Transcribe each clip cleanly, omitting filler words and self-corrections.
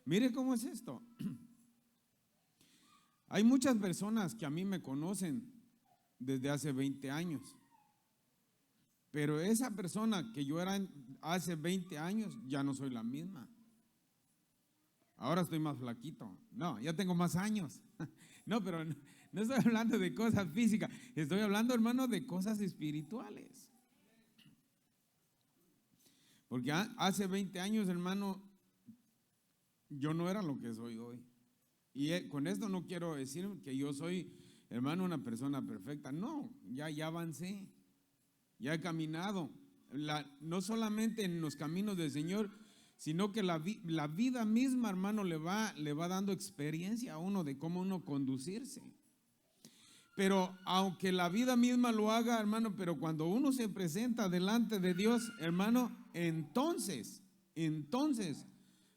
Mire cómo es esto. Hay muchas personas que a mí me conocen desde hace 20 años, pero esa persona que yo era hace 20 años ya no soy la misma. Ahora estoy más flaquito. No, ya tengo más años. No, pero no estoy hablando de cosas físicas. Estoy hablando, hermano, de cosas espirituales. Porque hace 20 años, hermano, yo no era lo que soy hoy. Y con esto no quiero decir que yo soy, hermano, una persona perfecta. No, ya avancé. Ya he caminado. No solamente en los caminos del Señor, sino que la vida misma, hermano, le va dando experiencia a uno de cómo uno conducirse. Pero aunque la vida misma lo haga, hermano, pero cuando uno se presenta delante de Dios, hermano, entonces,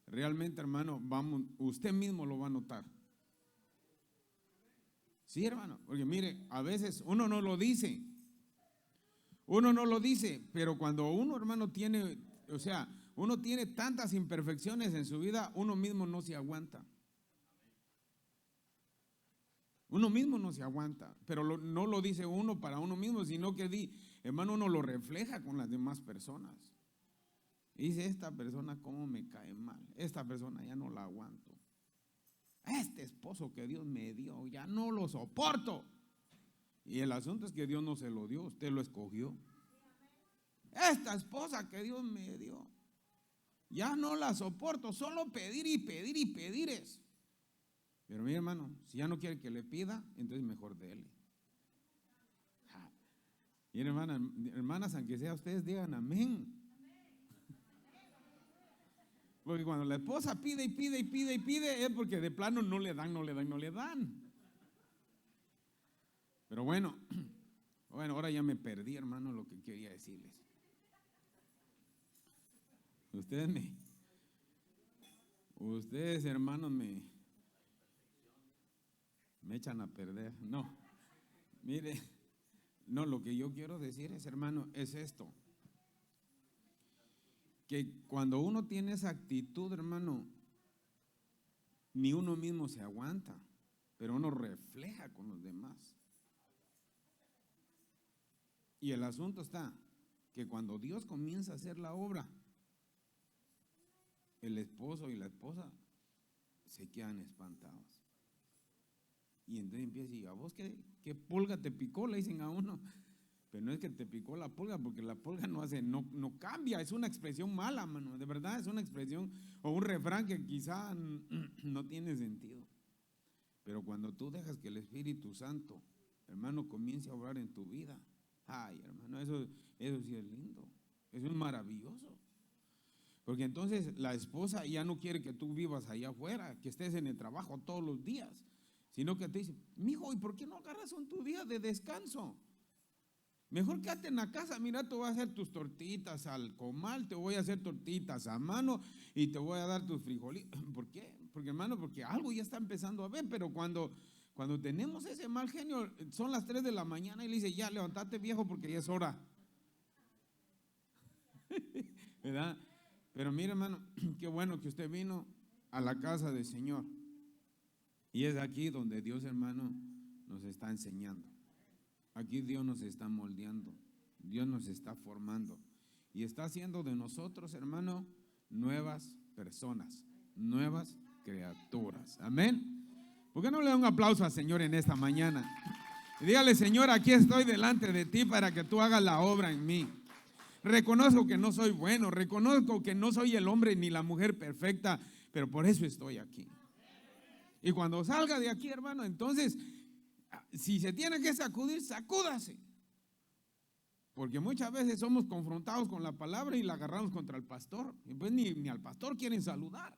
realmente, hermano, usted mismo lo va a notar. Sí, hermano, porque mire, a veces uno no lo dice. Uno no lo dice, pero cuando uno, hermano, tiene, o sea, uno tiene tantas imperfecciones en su vida, uno mismo no se aguanta. Uno mismo no se aguanta, pero no lo dice uno para uno mismo, sino que, hermano, uno lo refleja con las demás personas. Y dice, esta persona cómo me cae mal, esta persona ya no la aguanto. Este esposo que Dios me dio, ya no lo soporto. Y el asunto es que Dios no se lo dio, usted lo escogió. Esta esposa que Dios me dio, ya no la soporto, solo pedir y pedir y pedir es. Pero mi hermano, si ya no quiere que le pida, entonces mejor dele. Y hermanas, aunque sea ustedes, digan amén. Porque cuando la esposa pide y pide y pide y pide, es porque de plano no le dan. Pero bueno, ahora ya me perdí, hermano, lo que quería decirles. Ustedes, hermanos, me echan a perder. No, mire, no, lo que yo quiero decir es, hermano, es esto. Que cuando uno tiene esa actitud, hermano, ni uno mismo se aguanta, pero uno refleja con los demás. Y el asunto está que cuando Dios comienza a hacer la obra, el esposo y la esposa se quedan espantados. Y entonces empieza, y a vos qué pulga te picó, le dicen a uno. Pero no es que te picó la pulga, porque la pulga no cambia, es una expresión mala, mano, de verdad es una expresión o un refrán que quizá no tiene sentido. Pero cuando tú dejas que el Espíritu Santo, hermano, comience a obrar en tu vida, ay, hermano, eso sí es lindo, eso es maravilloso. Porque entonces la esposa ya no quiere que tú vivas allá afuera, que estés en el trabajo todos los días, sino que te dice, mijo, ¿y por qué no agarras tu día de descanso? Mejor quédate en la casa, mira, te voy a hacer tus tortitas al comal, te voy a hacer tortitas a mano y te voy a dar tus frijolitos. ¿Por qué? Porque, hermano, porque algo ya está empezando a ver, pero cuando tenemos ese mal genio, son las 3 de la mañana y le dice, ya, levántate, viejo, porque ya es hora. ¿Verdad? Pero mire, hermano, qué bueno que usted vino a la casa del Señor. Y es aquí donde Dios, hermano, nos está enseñando. Aquí Dios nos está moldeando, Dios nos está formando y está haciendo de nosotros, hermano, nuevas personas, nuevas criaturas. Amén. ¿Por qué no le da un aplauso al Señor en esta mañana? Y dígale, Señor, aquí estoy delante de ti para que tú hagas la obra en mí. Reconozco que no soy bueno, reconozco que no soy el hombre ni la mujer perfecta, pero por eso estoy aquí. Y cuando salga de aquí, hermano, entonces, si se tiene que sacudir, sacúdase. Porque muchas veces somos confrontados con la palabra y la agarramos contra el pastor. Y pues ni al pastor quieren saludar.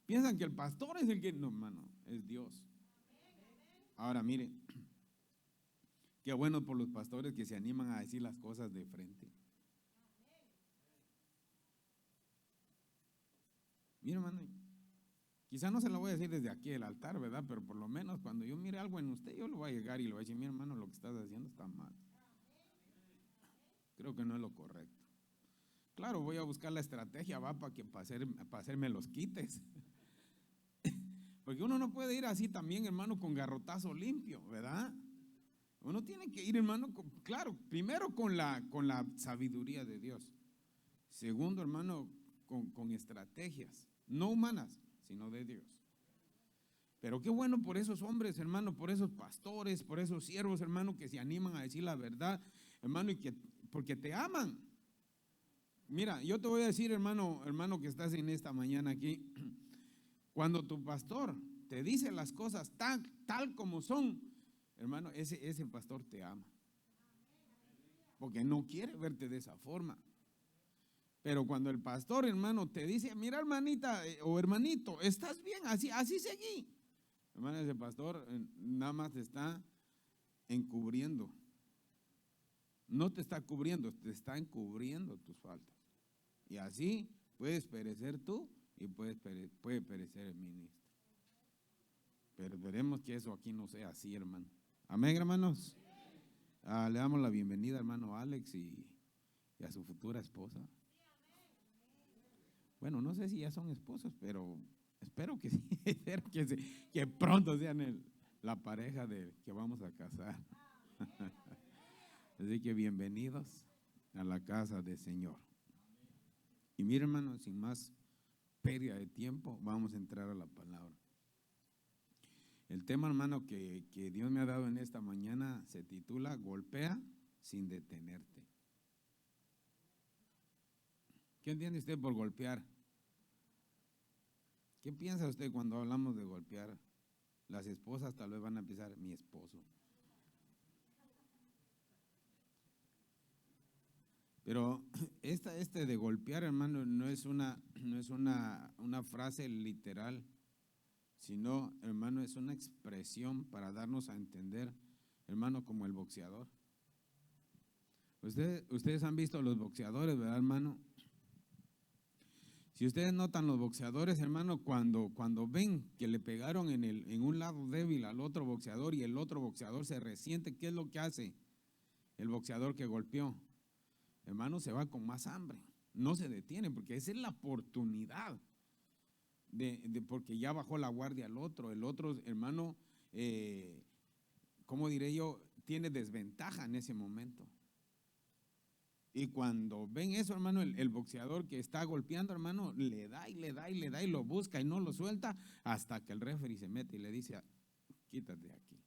Piensan que el pastor es el que... No, hermano, es Dios. Ahora mire, qué bueno por los pastores que se animan a decir las cosas de frente. Mire, hermano, quizá no se lo voy a decir desde aquí el altar, ¿verdad? Pero por lo menos cuando yo mire algo en usted, yo le voy a llegar y le voy a decir, mire, hermano, lo que estás haciendo está mal. Creo que no es lo correcto. Claro, voy a buscar la estrategia, va, para hacerme los quites. Porque uno no puede ir así también, hermano, con garrotazo limpio, ¿verdad? Uno tiene que ir, hermano, claro, primero con la sabiduría de Dios. Segundo, hermano, con estrategias, no humanas, sino de Dios. Pero qué bueno por esos hombres, hermano, por esos pastores, por esos siervos, hermano, que se animan a decir la verdad, hermano, porque te aman. Mira, yo te voy a decir, hermano, que estás en esta mañana aquí, cuando tu pastor te dice las cosas tal como son, hermano, ese pastor te ama. Porque no quiere verte de esa forma. Pero cuando el pastor, hermano, te dice, mira, hermanita o hermanito, estás bien, así seguí. Hermano, ese pastor nada más te está encubriendo. No te está cubriendo, te está encubriendo tus faltas. Y así puedes perecer tú y puede perecer el ministro. Pero esperemos que eso aquí no sea así, hermano. Amén, hermanos. Le damos la bienvenida, hermano Alex, y a su futura esposa. Bueno, no sé si ya son esposos, pero espero que sí, que pronto sean la pareja que vamos a casar. Así que bienvenidos a la casa del Señor. Y mire, hermano, sin más pérdida de tiempo, vamos a entrar a la palabra. El tema, hermano, que Dios me ha dado en esta mañana se titula Golpea sin detenerte. ¿Qué entiende usted por golpear? ¿Qué piensa usted cuando hablamos de golpear? Las esposas tal vez van a empezar, mi esposo. Pero este de golpear, hermano, no es una frase literal, sino, hermano, es una expresión para darnos a entender, hermano, como el boxeador. Ustedes han visto a los boxeadores, ¿verdad, hermano? Si ustedes notan los boxeadores, hermano, cuando ven que le pegaron en un lado débil al otro boxeador y el otro boxeador se resiente, ¿qué es lo que hace el boxeador que golpeó? Hermano, se va con más hambre, no se detiene, porque esa es la oportunidad porque ya bajó la guardia el otro, hermano, ¿cómo diré yo? Tiene desventaja en ese momento. Y cuando ven eso, hermano, el boxeador que está golpeando, hermano, le da y lo busca y no lo suelta hasta que el referee se mete y le dice, quítate de aquí.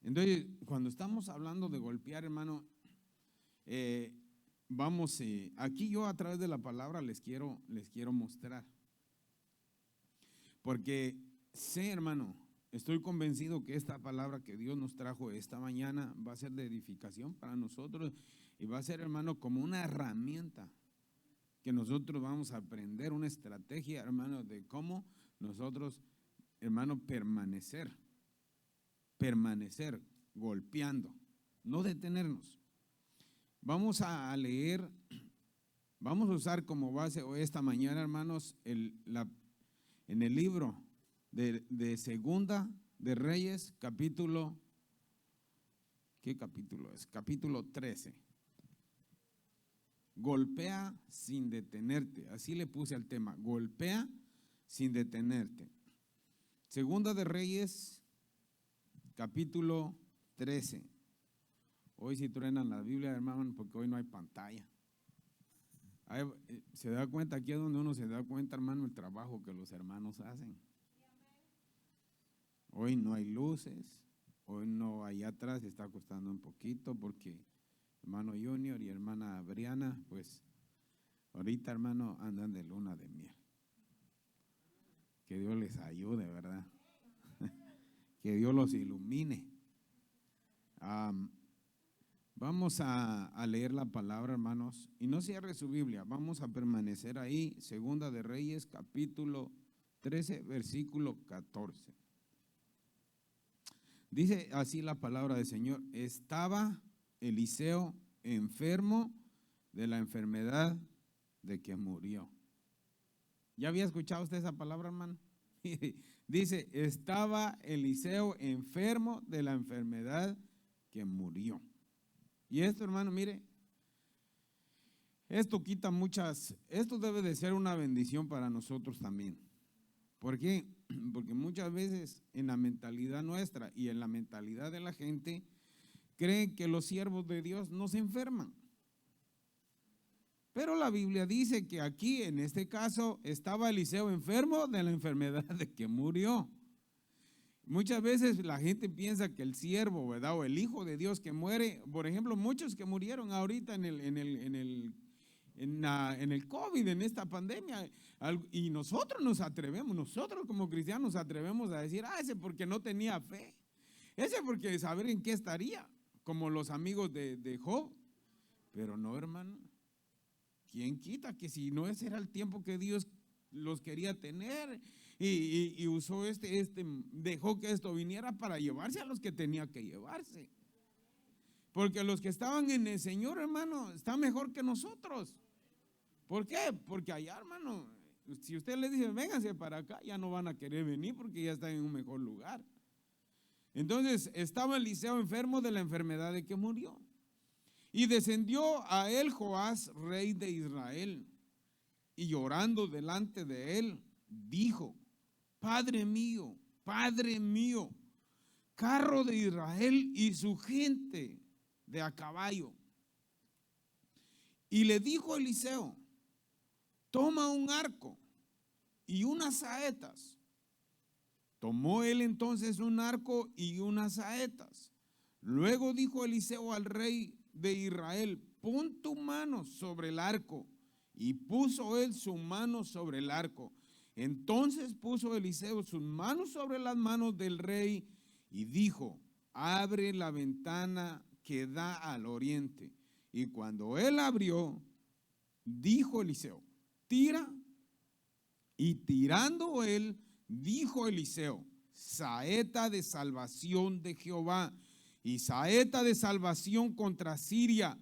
Entonces, cuando estamos hablando de golpear, hermano, aquí yo a través de la palabra les quiero mostrar. Porque sé, hermano, estoy convencido que esta palabra que Dios nos trajo esta mañana va a ser de edificación para nosotros y va a ser, hermano, como una herramienta que nosotros vamos a aprender, una estrategia, hermano, de cómo nosotros, hermano, permanecer golpeando, no detenernos. Vamos a leer, vamos a usar como base hoy esta mañana, hermanos, en el libro de Segunda de Reyes, capítulo, ¿qué capítulo es? Capítulo 13. Golpea sin detenerte, así le puse al tema, golpea sin detenerte. Segunda de Reyes, capítulo 13. Hoy sí truenan la Biblia, hermano, porque hoy no hay pantalla. Se da cuenta, aquí es donde uno se da cuenta, hermano, el trabajo que los hermanos hacen. Hoy no hay luces, hoy no, allá atrás está costando un poquito porque hermano Junior y hermana Briana, pues ahorita, hermano, andan de luna de miel. Que Dios les ayude, ¿verdad? Que Dios los ilumine. Vamos a leer la palabra, hermanos, y no cierre su Biblia, vamos a permanecer ahí, Segunda de Reyes, capítulo 13, versículo 14. Dice así la palabra del Señor: estaba Eliseo enfermo de la enfermedad de que murió. ¿Ya había escuchado usted esa palabra, hermano? Dice, estaba Eliseo enfermo de la enfermedad que murió. Y esto, hermano, mire, esto quita esto debe de ser una bendición para nosotros también. ¿Por qué? porque muchas veces en la mentalidad nuestra y en la mentalidad de la gente, creen que los siervos de Dios no se enferman. Pero la Biblia dice que aquí, en este caso, estaba Eliseo enfermo de la enfermedad de que murió. Muchas veces la gente piensa que el siervo, ¿verdad? O el hijo de Dios que muere, por ejemplo, muchos que murieron ahorita en el COVID, en esta pandemia, y nosotros nos atrevemos, nosotros como cristianos nos atrevemos a decir, ese porque no tenía fe, ese porque saber en qué estaría, como los amigos de Job. Pero no, hermano, ¿quién quita que si no ese era el tiempo que Dios los quería tener y usó dejó que esto viniera para llevarse a los que tenía que llevarse? Porque los que estaban en el Señor, hermano, están mejor que nosotros. ¿Por qué? Porque allá, hermano, si usted les dice, vénganse para acá, ya no van a querer venir porque ya están en un mejor lugar. Entonces, estaba Eliseo enfermo de la enfermedad de que murió. Y descendió a él Joás, rey de Israel, y llorando delante de él, dijo, Padre mío, carro de Israel y su gente de a caballo. Y le dijo Eliseo, toma un arco y unas saetas. Tomó él entonces un arco y unas saetas. Luego dijo Eliseo al rey de Israel, pon tu mano sobre el arco. Y puso él su mano sobre el arco. Entonces puso Eliseo sus manos sobre las manos del rey y dijo, abre la ventana que da al oriente. Y cuando él abrió, dijo Eliseo, tira. Y tirando él, dijo Eliseo, saeta de salvación de Jehová y saeta de salvación contra Siria,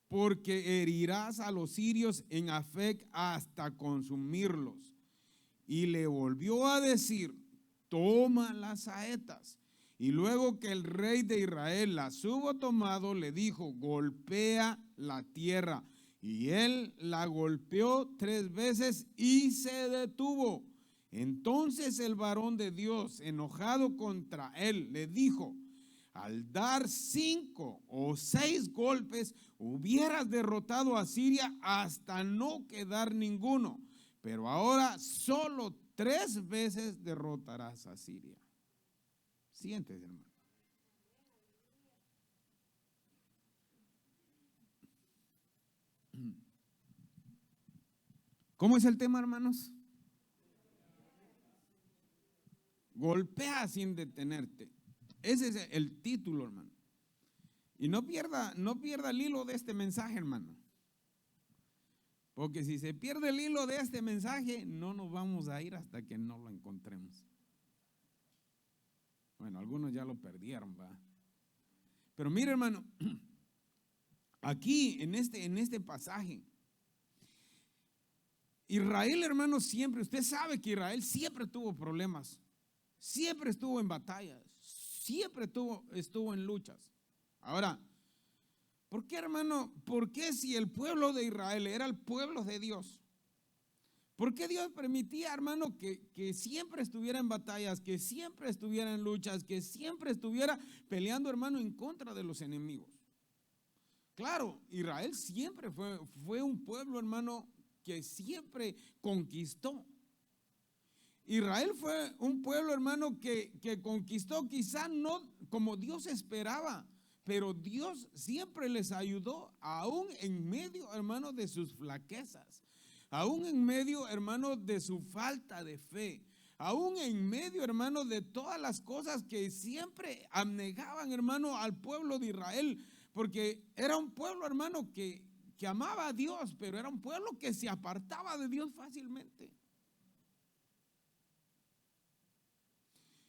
porque herirás a los sirios en Afec hasta consumirlos. Y le volvió a decir, toma las saetas. Y luego que el rey de Israel las hubo tomado, le dijo, golpea la tierra. Y él la golpeó 3 veces y se detuvo. Entonces el varón de Dios, enojado contra él, le dijo, al dar 5 o 6 golpes, hubieras derrotado a Siria hasta no quedar ninguno. Pero ahora solo 3 veces derrotarás a Siria. Siéntese, hermano. ¿Cómo es el tema, hermanos? Golpea sin detenerte. Ese es el título, hermano. Y no pierda el hilo de este mensaje, hermano. Porque si se pierde el hilo de este mensaje, no nos vamos a ir hasta que no lo encontremos. Bueno, algunos ya lo perdieron, ¿va? Pero mire, hermano, aquí en este pasaje, Israel, hermano, siempre, usted sabe que Israel siempre tuvo problemas, siempre estuvo en batallas, siempre estuvo en luchas. Ahora, ¿por qué, hermano? ¿Por qué si el pueblo de Israel era el pueblo de Dios? ¿Por qué Dios permitía, hermano, que siempre estuviera en batallas, que siempre estuviera en luchas, que siempre estuviera peleando, hermano, en contra de los enemigos? Claro, Israel siempre fue un pueblo, hermano, que siempre conquistó. Israel fue un pueblo, hermano, que conquistó, quizá no como Dios esperaba, pero Dios siempre les ayudó, aún en medio, hermano, de sus flaquezas, aún en medio, hermano, de su falta de fe, aún en medio, hermano, de todas las cosas que siempre abnegaban, hermano, al pueblo de Israel, porque era un pueblo, hermano, que amaba a Dios, pero era un pueblo que se apartaba de Dios fácilmente.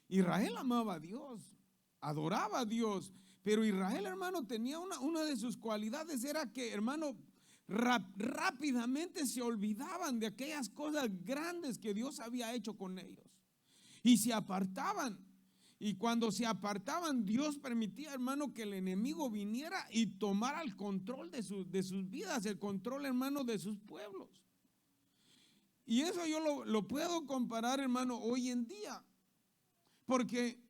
Israel amaba a Dios, adoraba a Dios, pero Israel, hermano, tenía una de sus cualidades, era que, hermano, rápidamente se olvidaban de aquellas cosas grandes que Dios había hecho con ellos y se apartaban. Y cuando se apartaban, Dios permitía, hermano, que el enemigo viniera y tomara el control de sus vidas, el control, hermano, de sus pueblos. Y eso yo lo puedo comparar, hermano, hoy en día. Porque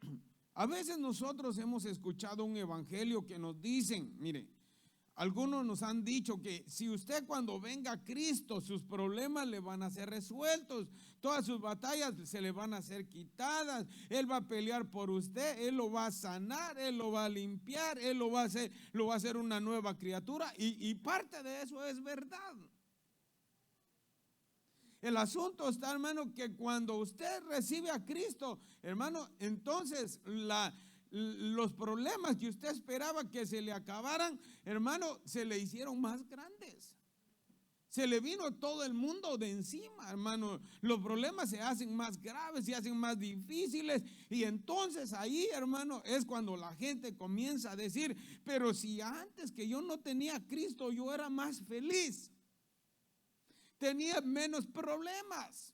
a veces nosotros hemos escuchado un evangelio que nos dicen, mire, algunos nos han dicho que si usted cuando venga a Cristo, sus problemas le van a ser resueltos, todas sus batallas se le van a ser quitadas, Él va a pelear por usted, Él lo va a sanar, Él lo va a limpiar, Él lo va a hacer una nueva criatura, y parte de eso es verdad. El asunto está, hermano, que cuando usted recibe a Cristo, hermano, entonces los problemas que usted esperaba que se le acabaran, hermano, se le hicieron más grandes. Se le vino todo el mundo de encima, hermano. Los problemas se hacen más graves, se hacen más difíciles. Y entonces ahí, hermano, es cuando la gente comienza a decir, pero si antes que yo no tenía a Cristo, yo era más feliz, tenía menos problemas,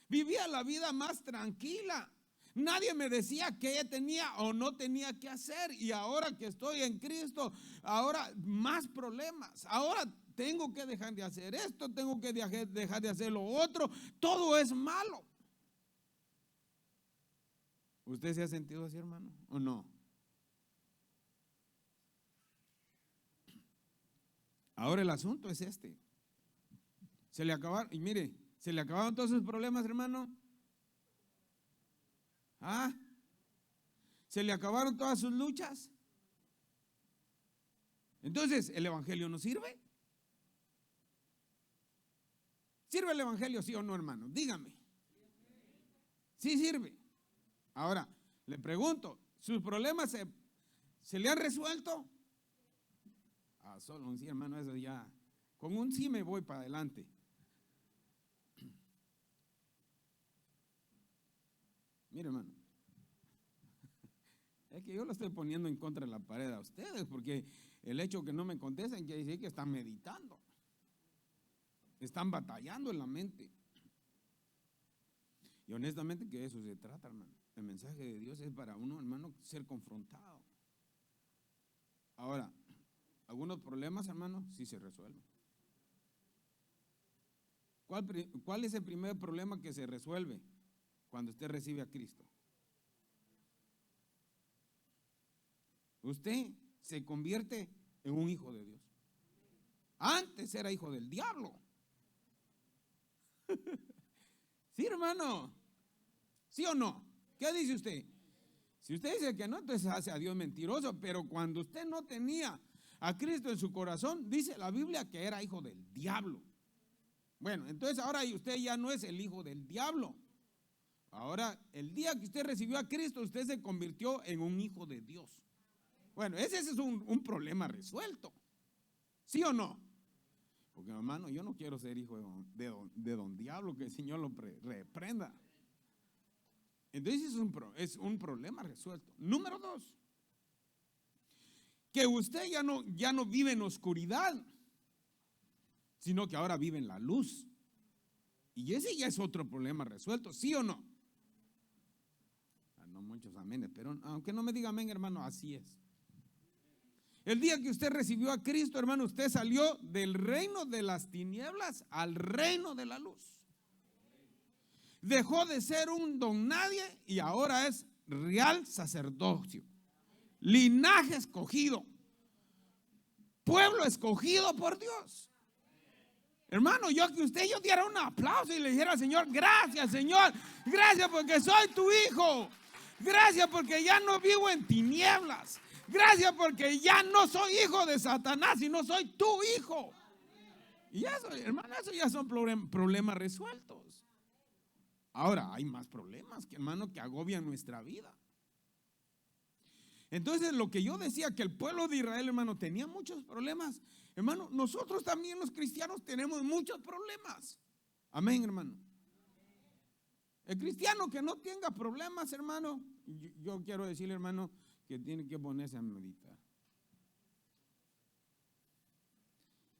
vivía la vida más tranquila. Nadie me decía qué tenía o no tenía que hacer. Y ahora que estoy en Cristo, ahora más problemas. Ahora tengo que dejar de hacer esto, tengo que dejar de hacer lo otro. Todo es malo. ¿Usted se ha sentido así, hermano, o no? Ahora el asunto es este. Se le acabaron, y mire, se le acabaron todos sus problemas, hermano. ¿Ah? ¿Se le acabaron todas sus luchas? Entonces, ¿el evangelio no sirve? ¿Sirve el evangelio, sí o no, hermano? Dígame. Sí sirve. Ahora, le pregunto, ¿sus problemas se le han resuelto? Ah, solo un sí, hermano, eso ya. Con un sí me voy para adelante. Mire, hermano, es que yo lo estoy poniendo en contra de la pared a ustedes, porque el hecho que no me contesten quiere decir que están meditando, están batallando en la mente. Y honestamente que eso se trata, hermano. El mensaje de Dios es para uno, hermano, ser confrontado. Ahora, algunos problemas, hermano, sí se resuelven. ¿Cuál es el primer problema que se resuelve cuando usted recibe a Cristo? Usted se convierte en un hijo de Dios. Antes era hijo del diablo. Sí, hermano. ¿Sí o no? ¿Qué dice usted? Si usted dice que no, entonces hace a Dios mentiroso. Pero cuando usted no tenía a Cristo en su corazón, dice la Biblia que era hijo del diablo. Bueno, entonces ahora usted ya no es el hijo del diablo. Ahora, el día que usted recibió a Cristo, usted se convirtió en un hijo de Dios. Bueno, ese es un problema resuelto. ¿Sí o no? Porque, hermano, yo no quiero ser hijo de don diablo, que el Señor lo reprenda. Entonces es un problema resuelto. Número 2, que usted ya no vive en oscuridad, sino que ahora vive en la luz. Y ese ya es otro problema resuelto, ¿sí o no? No muchos amenes, pero aunque no me diga amén, hermano, así es. El día que usted recibió a Cristo, hermano, usted salió del reino de las tinieblas al reino de la luz. Dejó de ser un don nadie y ahora es real sacerdocio, linaje escogido, pueblo escogido por Dios. Hermano, yo diera un aplauso y le dijera al Señor, gracias, Señor, gracias porque soy tu hijo, gracias porque ya no vivo en tinieblas, gracias porque ya no soy hijo de Satanás, sino soy tu hijo. Y eso, hermano, eso ya son problemas resueltos. Ahora, hay más problemas, hermano, que agobian nuestra vida. Entonces, lo que yo decía, que el pueblo de Israel, hermano, tenía muchos problemas. Hermano, nosotros también los cristianos tenemos muchos problemas. Amén, hermano. El cristiano que no tenga problemas, hermano, yo quiero decirle, hermano, que tiene que ponerse a meditar.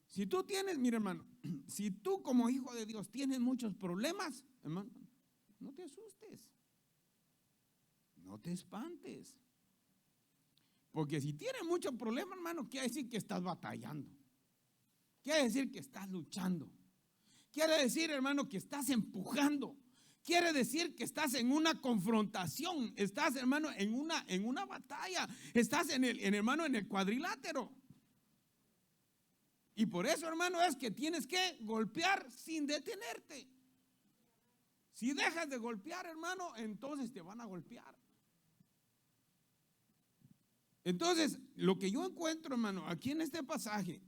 Si tú tienes, mira, hermano, si tú como hijo de Dios tienes muchos problemas, hermano, no te asustes, no te espantes. Porque si tienes muchos problemas, hermano, quiere decir que estás batallando, quiere decir que estás luchando, quiere decir, hermano, que estás empujando. Quiere decir que estás en una confrontación, estás, hermano, en una batalla, estás hermano, en el cuadrilátero. Y por eso, hermano, es que tienes que golpear sin detenerte. Si dejas de golpear, hermano, entonces te van a golpear. Entonces, lo que yo encuentro, hermano, aquí en este pasaje,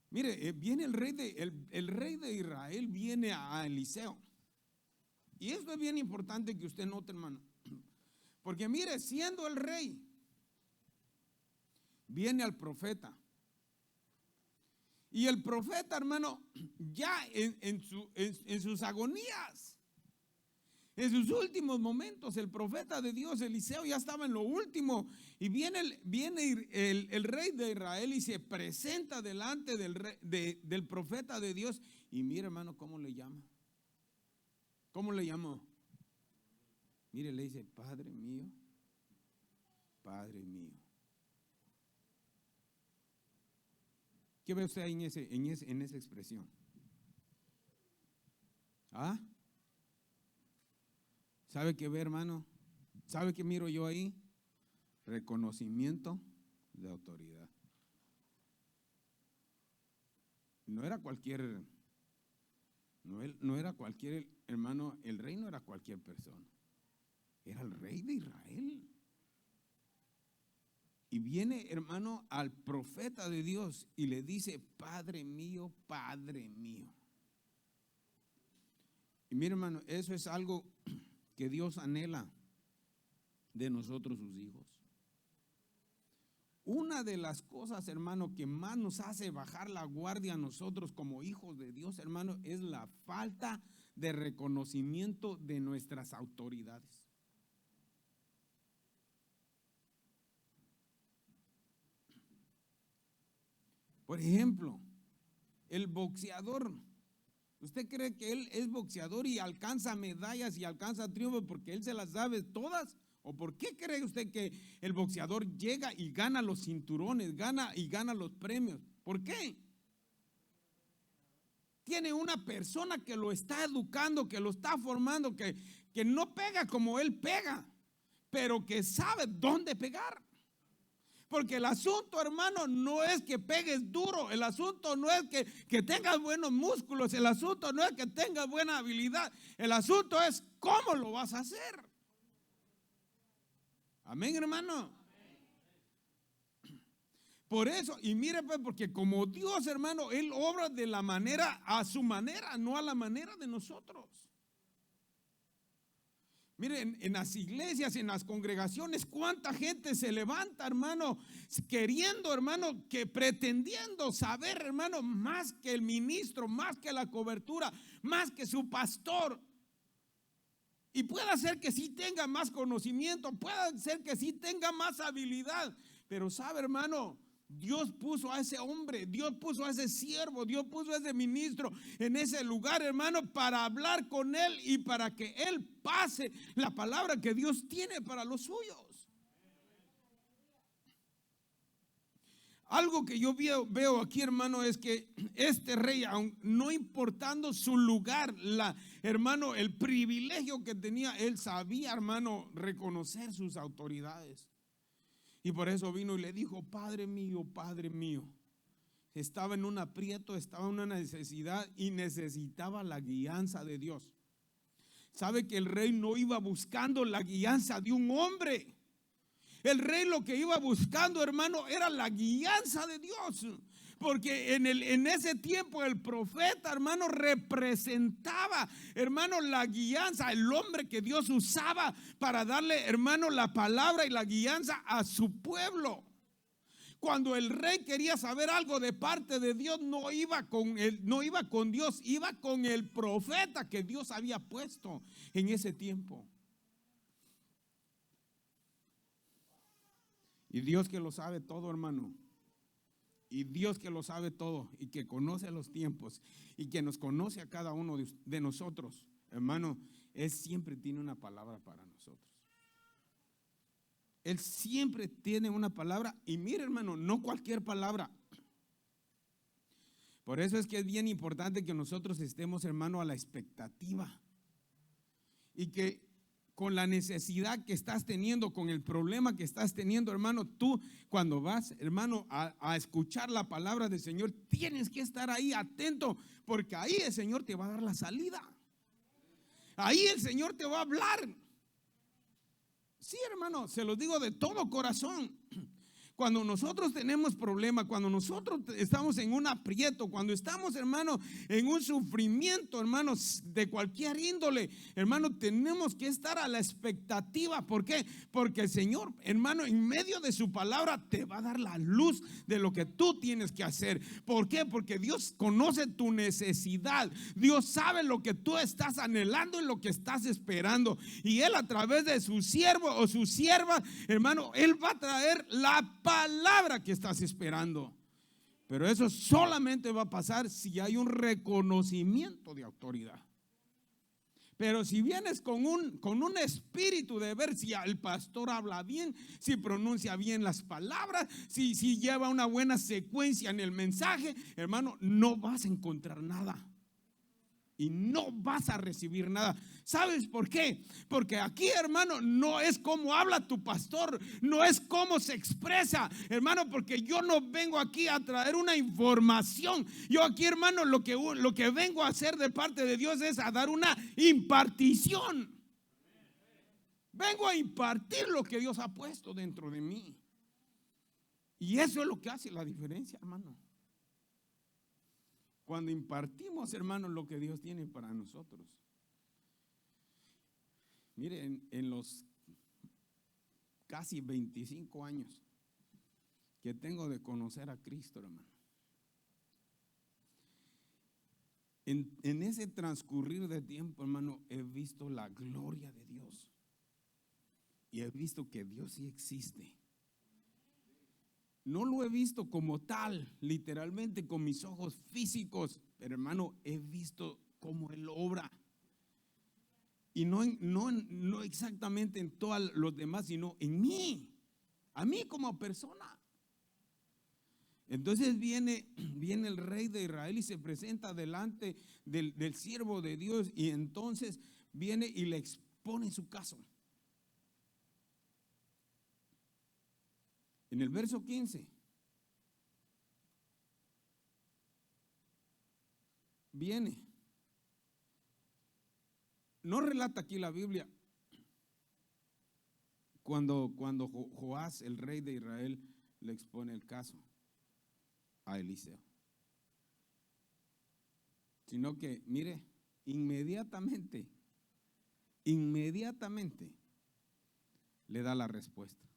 mire, viene el rey de Israel viene a Eliseo. Y esto es bien importante que usted note, hermano. Porque mire, siendo el rey, viene al profeta. Y el profeta, hermano, ya en sus agonías, en sus últimos momentos, el profeta de Dios, Eliseo, ya estaba en lo último. Y viene el rey de Israel y se presenta delante del profeta de Dios. Y mire, hermano, ¿cómo le llama? ¿Cómo le llamó? Mire, le dice, Padre mío, Padre mío. ¿Qué ve usted ahí en esa expresión? ¿Ah? ¿Sabe qué ve, hermano? ¿Sabe qué miro yo ahí? Reconocimiento de autoridad. No era cualquier, no era cualquier, hermano, el rey no era cualquier persona. Era el rey de Israel. Y viene, hermano, al profeta de Dios y le dice, Padre mío, Padre mío. Y mire, hermano, eso es algo que Dios anhela de nosotros, sus hijos. Una de las cosas, hermano, que más nos hace bajar la guardia a nosotros como hijos de Dios, hermano, es la falta de reconocimiento de nuestras autoridades. Por ejemplo, el boxeador. ¿Usted cree que él es boxeador y alcanza medallas y alcanza triunfos porque él se las sabe todas? ¿O por qué cree usted que el boxeador llega y gana los cinturones, gana los premios? ¿Por qué? Tiene una persona que lo está educando, que lo está formando, que no pega como él pega, pero que sabe dónde pegar. Porque el asunto, hermano, no es que pegues duro, el asunto no es que tengas buenos músculos, el asunto no es que tengas buena habilidad, el asunto es cómo lo vas a hacer. Amén, hermano. Por eso, y mire pues, porque como Dios, hermano, Él obra de la manera, a su manera, no a la manera de nosotros. Miren, en las iglesias, en las congregaciones, cuánta gente se levanta, hermano, queriendo, hermano, que pretendiendo saber, hermano, más que el ministro, más que la cobertura, más que su pastor. Y puede ser que sí tenga más conocimiento, puede ser que sí tenga más habilidad, pero sabe, hermano, Dios puso a ese hombre, Dios puso a ese siervo, Dios puso a ese ministro en ese lugar, hermano, para hablar con él y para que él pase la palabra que Dios tiene para los suyos. Algo que yo veo aquí, hermano, es que este rey, no importando su lugar, hermano, el privilegio que tenía, él sabía, hermano, reconocer sus autoridades. Y por eso vino y le dijo, Padre mío, Padre mío. Estaba en un aprieto, estaba en una necesidad y necesitaba la guianza de Dios. Sabe que el rey no iba buscando la guianza de un hombre. El rey lo que iba buscando, hermano, era la guianza de Dios. Porque en ese tiempo el profeta, hermano, representaba, hermano, la guianza, el hombre que Dios usaba para darle, hermano, la palabra y la guianza a su pueblo. Cuando el rey quería saber algo de parte de Dios, no iba con Dios, iba con el profeta que Dios había puesto en ese tiempo. Y Dios que lo sabe todo, hermano. Y Dios que lo sabe todo y que conoce los tiempos y que nos conoce a cada uno de nosotros, hermano, Él siempre tiene una palabra para nosotros. Él siempre tiene una palabra. Y mire, hermano, no cualquier palabra. Por eso es que es bien importante que nosotros estemos, hermano, a la expectativa. Y que con la necesidad que estás teniendo, con el problema que estás teniendo, hermano, tú cuando vas, hermano, a escuchar la palabra del Señor, tienes que estar ahí atento, porque ahí el Señor te va a dar la salida. Ahí el Señor te va a hablar. Sí, hermano, se los digo de todo corazón. Cuando nosotros tenemos problemas, cuando nosotros estamos en un aprieto, cuando estamos, hermano, en un sufrimiento, hermanos, de cualquier índole, hermano, tenemos que estar a la expectativa. ¿Por qué? Porque el Señor, hermano, en medio de su palabra te va a dar la luz de lo que tú tienes que hacer. ¿Por qué? Porque Dios conoce tu necesidad. Dios sabe lo que tú estás anhelando y lo que estás esperando. Y Él, a través de su siervo o su sierva, hermano, Él va a traer la palabra que estás esperando. Pero eso solamente va a pasar si hay un reconocimiento de autoridad. Pero si vienes con un espíritu de ver si el pastor habla bien, si pronuncia bien las palabras, si lleva una buena secuencia en el mensaje, hermano, no vas a encontrar nada. Y no vas a recibir nada. ¿Sabes por qué? Porque aquí, hermano, no es como habla tu pastor, no es cómo se expresa, hermano, porque yo no vengo aquí a traer una información. Yo aquí, hermano, lo que vengo a hacer de parte de Dios es a dar una impartición. Vengo a impartir lo que Dios ha puesto dentro de mí. Y eso es lo que hace la diferencia, hermano. Cuando impartimos, hermanos, lo que Dios tiene para nosotros. Miren, en los casi 25 años que tengo de conocer a Cristo, hermano, en ese transcurrir de tiempo, hermano, he visto la gloria de Dios. Y he visto que Dios sí existe. No lo he visto como tal, literalmente con mis ojos físicos, pero hermano, he visto cómo Él obra. Y no exactamente en todos los demás, sino en mí, a mí como persona. Entonces viene el rey de Israel y se presenta delante del siervo de Dios, y entonces viene y le expone su caso. En el verso 15 viene. No relata aquí la Biblia cuando Joás, el rey de Israel, le expone el caso a Eliseo, sino que, mire, inmediatamente le da la respuesta.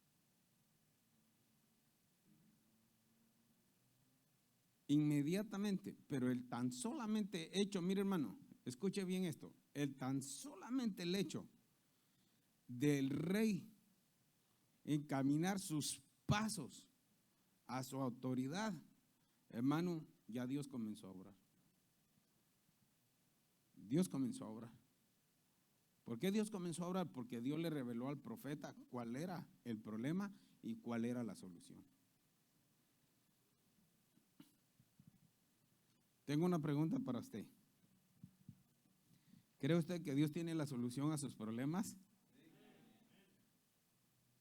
Inmediatamente, pero el tan solamente hecho, mire, hermano, escuche bien esto, el tan solamente el hecho del rey encaminar sus pasos a su autoridad, hermano, ya Dios comenzó a obrar. Dios comenzó a obrar. ¿Por qué Dios comenzó a obrar? Porque Dios le reveló al profeta cuál era el problema y cuál era la solución. Tengo una pregunta para usted. ¿Cree usted que Dios tiene la solución a sus problemas?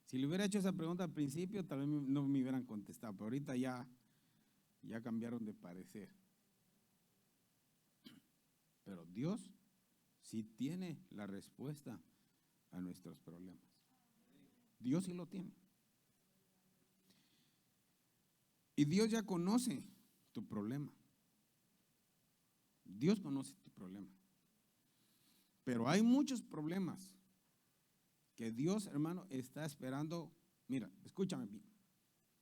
Si le hubiera hecho esa pregunta al principio, tal vez no me hubieran contestado, pero ahorita ya cambiaron de parecer. Pero Dios sí tiene la respuesta a nuestros problemas. Dios sí lo tiene. Y Dios ya conoce tu problema. Dios conoce tu problema. Pero hay muchos problemas que Dios, hermano, está esperando. Mira, escúchame bien.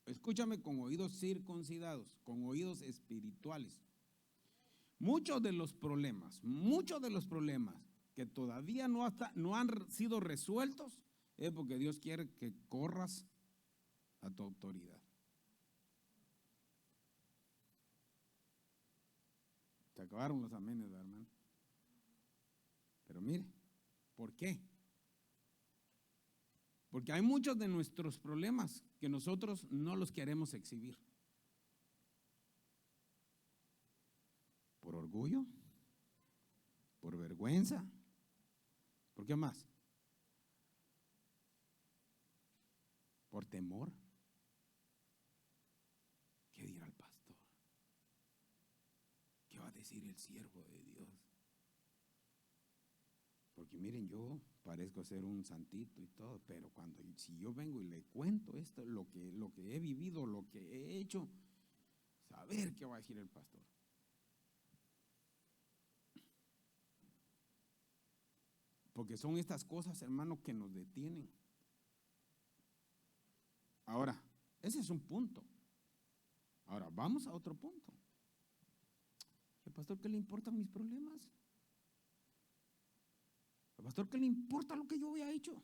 Escúchame con oídos circuncidados, con oídos espirituales. Muchos de los problemas que todavía no han sido resueltos es porque Dios quiere que corras a tu autoridad. Se acabaron los amenes, hermano. Pero mire, ¿por qué? Porque hay muchos de nuestros problemas que nosotros no los queremos exhibir. ¿Por orgullo? ¿Por vergüenza? ¿Por qué más? ¿Por temor? ¿Qué dirá el pastor? ¿Qué va a decir el siervo de Dios? Porque miren, yo parezco ser un santito y todo, pero si yo vengo y le cuento esto, lo que he vivido, lo que he hecho, saber qué va a decir el pastor. Porque son estas cosas, hermano, que nos detienen. Ahora, ese es un punto. Ahora, vamos a otro punto. ¿El pastor qué le importan mis problemas? ¿El pastor qué le importa lo que yo había hecho?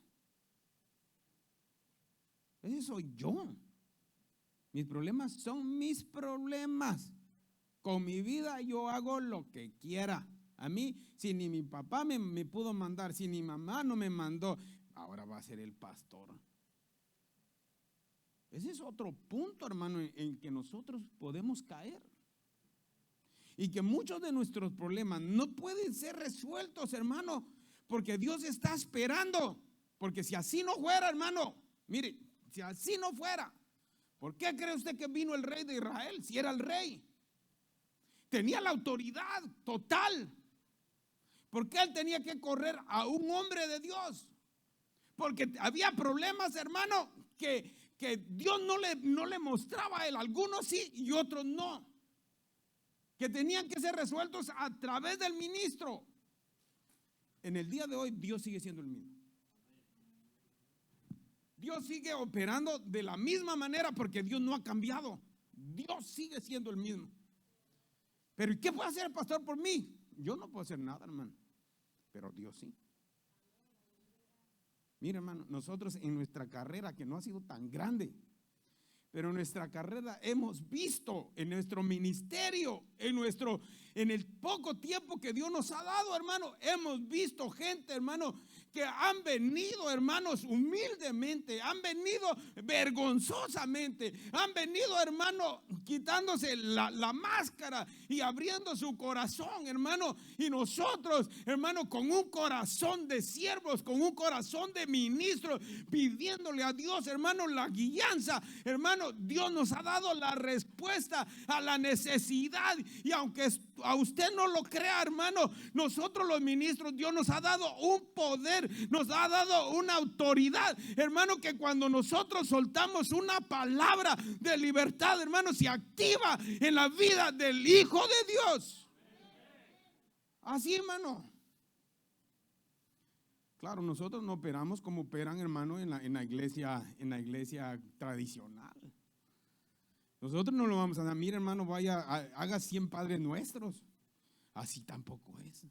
Ese soy yo. Mis problemas son mis problemas. Con mi vida yo hago lo que quiera. A mí, si ni mi papá me pudo mandar, si mi mamá no me mandó, ahora va a ser el pastor. Ese es otro punto, hermano, en que nosotros podemos caer. Y que muchos de nuestros problemas no pueden ser resueltos, hermano, porque Dios está esperando. Porque si así no fuera, hermano, mire, si así no fuera, ¿por qué cree usted que vino el rey de Israel? Si era el rey, tenía la autoridad total. ¿Por qué él tenía que correr a un hombre de Dios? Porque había problemas, hermano, que Dios no le mostraba a él. Algunos sí y otros no. Que tenían que ser resueltos a través del ministro. En el día de hoy, Dios sigue siendo el mismo. Dios sigue operando de la misma manera porque Dios no ha cambiado. Dios sigue siendo el mismo. Pero ¿qué puede hacer el pastor por mí? Yo no puedo hacer nada, hermano. Pero Dios sí. Mira, hermano, nosotros en nuestra carrera, que no ha sido tan grande, pero en nuestra carrera hemos visto, en nuestro ministerio, en el poco tiempo que Dios nos ha dado, hermano, hemos visto gente, hermano, que han venido, hermanos, humildemente, han venido vergonzosamente, han venido, hermano, quitándose la máscara y abriendo su corazón, hermano. Y nosotros, hermano, con un corazón de siervos, con un corazón de ministros, pidiéndole a Dios, hermano, la guianza, hermano, Dios nos ha dado la respuesta a la necesidad. Y aunque a usted no lo crea, hermano, nosotros los ministros, Dios nos ha dado un poder, nos ha dado una autoridad, hermano, que cuando nosotros soltamos una palabra de libertad, hermano, se activa en la vida del Hijo de Dios. Así, hermano. Claro, nosotros no operamos como operan, hermano, en la iglesia tradicional. Nosotros no lo vamos a dar. Mira, hermano, haga 100 Padres Nuestros. Así tampoco es.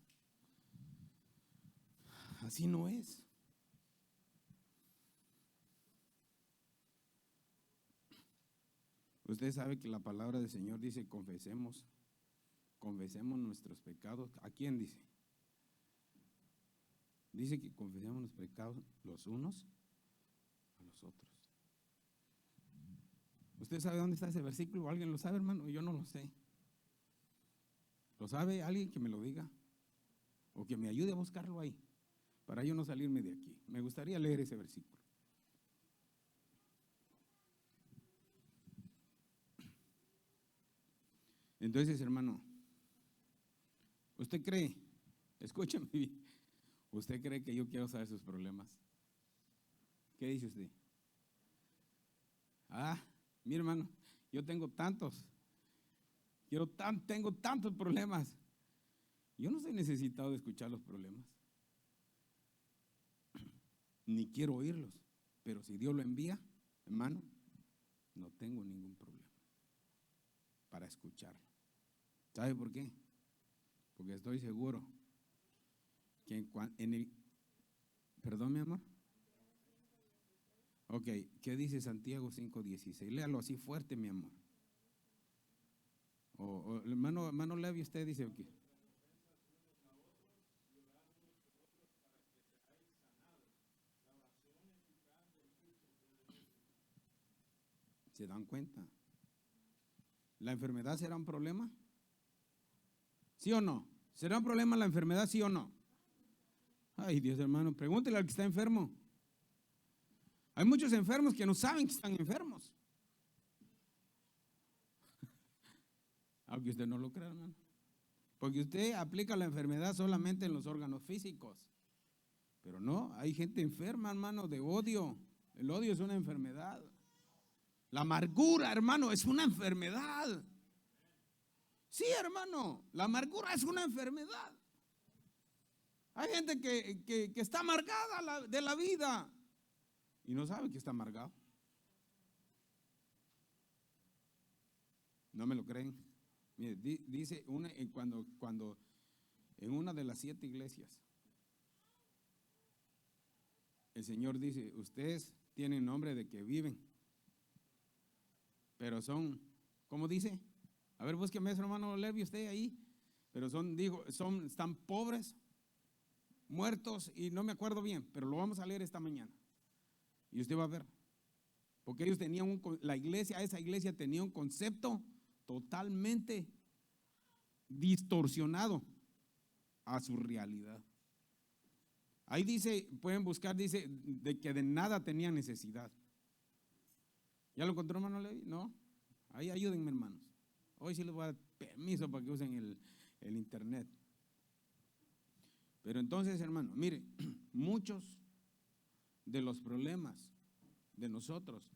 Así no es. Usted sabe que la palabra del Señor dice: confesemos nuestros pecados. ¿A quién dice? Dice que confesemos los pecados los unos a los otros. ¿Usted sabe dónde está ese versículo? ¿Alguien lo sabe, hermano? Yo no lo sé. ¿Lo sabe alguien que me lo diga? O que me ayude a buscarlo ahí, para yo no salirme de aquí. Me gustaría leer ese versículo. Entonces, hermano, ¿usted cree? Escúchame bien. ¿Usted cree que yo quiero saber sus problemas? ¿Qué dice usted? Mi hermano, yo tengo tantos. Tengo tantos problemas. Yo no soy necesitado de escuchar los problemas. Ni quiero oírlos. Pero si Dios lo envía, hermano, no tengo ningún problema para escucharlo. ¿Sabe por qué? Porque estoy seguro que perdón, mi amor. Ok, ¿qué dice Santiago 5:16? Léalo así fuerte, mi amor. Hermano Levi, usted dice ¿o qué? ¿Se dan cuenta? ¿La enfermedad será un problema? ¿Sí o no? ¿Será un problema la enfermedad, sí o no? Ay, Dios hermano, pregúntele al que está enfermo. Hay muchos enfermos que no saben que están enfermos. Aunque usted no lo crea, hermano. Porque usted aplica la enfermedad solamente en los órganos físicos. Pero no, hay gente enferma, hermano, de odio. El odio es una enfermedad. La amargura, hermano, es una enfermedad. Sí, hermano, la amargura es una enfermedad. Hay gente que está amargada de la vida y no sabe que está amargado. ¿No me lo creen? Mire, dice cuando en una de las 7 iglesias, el Señor dice, ustedes tienen nombre de que viven, pero son, ¿cómo dice? A ver, búsqueme eso, hermano Levi, usted ahí. Pero están pobres, muertos y no me acuerdo bien, pero lo vamos a leer esta mañana. Y usted va a ver. Porque ellos tenían esa iglesia tenía un concepto totalmente distorsionado a su realidad. Ahí dice, pueden buscar, dice, de que de nada tenían necesidad. ¿Ya lo encontró, hermano Levi? No. Ahí ayúdenme, hermanos. Hoy sí les voy a dar permiso para que usen el internet. Pero entonces, hermano, mire, muchos de los problemas de nosotros,